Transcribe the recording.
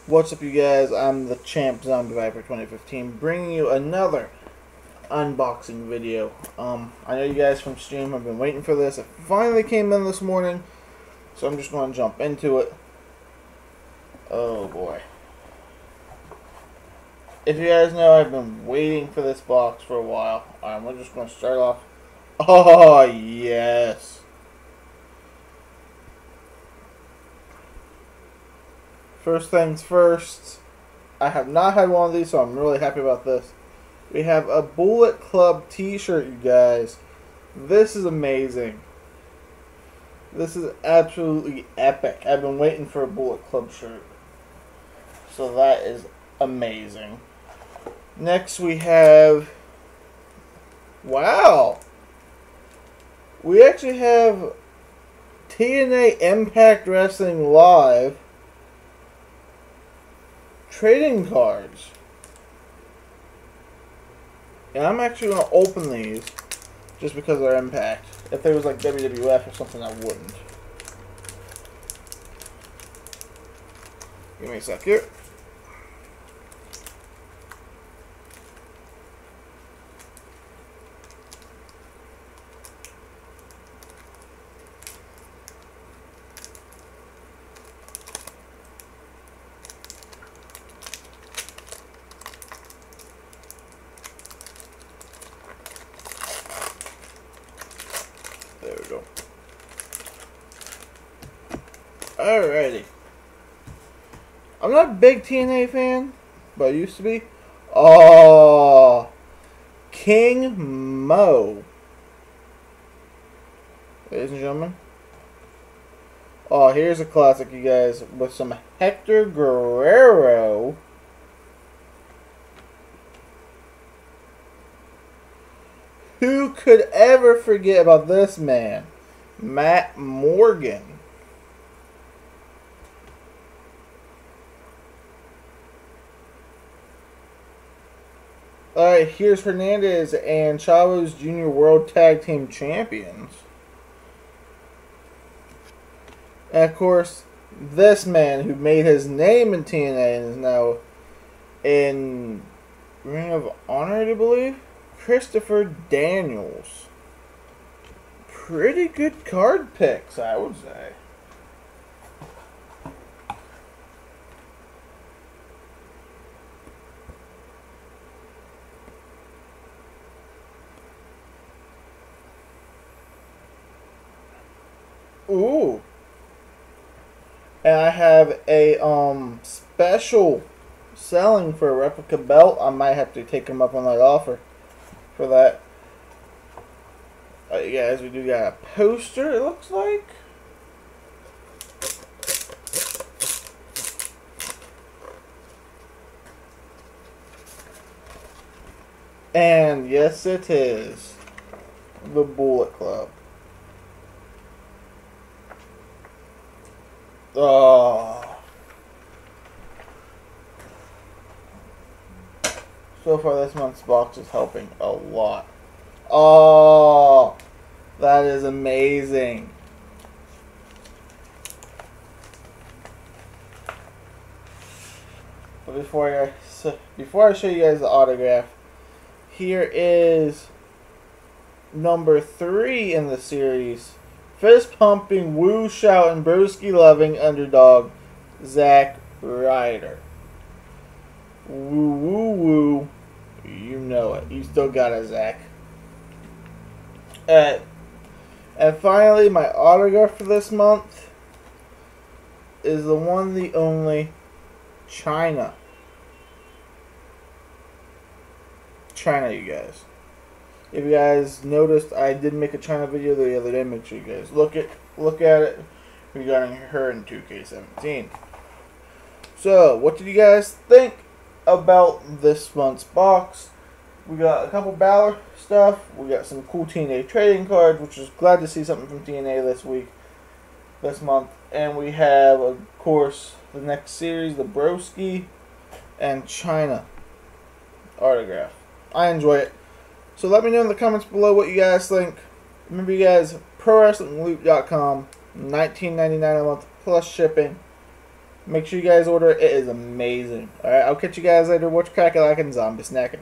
What's up, you guys? I'm the Champ Zombie Viper 2015, bringing you another unboxing video. I know you guys from stream have been waiting for this. It finally came in this morning, so I'm just going to jump into it. Oh boy. If you guys know, I've been waiting for this box for a while. We're just going to start off. Oh, yes. First things first, I have not had one of these, so I'm really happy about this. We have a Bullet Club t-shirt, you guys. This is amazing. This is absolutely epic. I've been waiting for a Bullet Club shirt. So that is amazing. Next we have... Wow! We actually have TNA Impact Wrestling Live trading cards. And I'm actually going to open these just because they're Impact. If they was like WWF or something, I wouldn't. Give me a sec here. There we go. Alrighty. I'm not a big TNA fan, but I used to be. Oh, King Mo. Ladies and gentlemen. Oh, here's a classic, you guys, with some Hector Guerrero. Who could ever forget about this man? Matt Morgan. Alright, here's Hernandez and Chavez Jr. World Tag Team Champions. And of course, this man who made his name in TNA and is now in Ring of Honor, I believe? Christopher Daniels. Pretty good card picks, I would say. Ooh. And I have a special selling for a replica belt. I might have to take him up on that offer for that. Guys, we do got a poster, it looks like. And yes, it is the Bullet Club. Oh. So far, this month's box is helping a lot. Oh, that is amazing. But before I show you guys the autograph, here is number 3 in the series. Fist pumping, woo shouting, broski loving underdog, Zack Ryder. Woo woo woo. You know it. You still got it, Zach. And finally, my autograph for this month is the one, the only, Chyna. Chyna, you guys. If you guys noticed, I did make a Chyna video the other day. Make sure you guys look at it regarding her in 2K17. So, what did you guys think about this month's box? We got a couple Balor stuff. We got some cool TNA trading cards, which is glad to see something from TNA this month. And we have, of course, the next series, the Broski and Chyna autograph. I enjoy it. So let me know in the comments below what you guys think. Remember, you guys, ProWrestlingLoot.com, $19.99 a month plus shipping. Make sure you guys order it. It is amazing. Alright, I'll catch you guys later. Watch Crack-A-Lack and Zombie Snacking.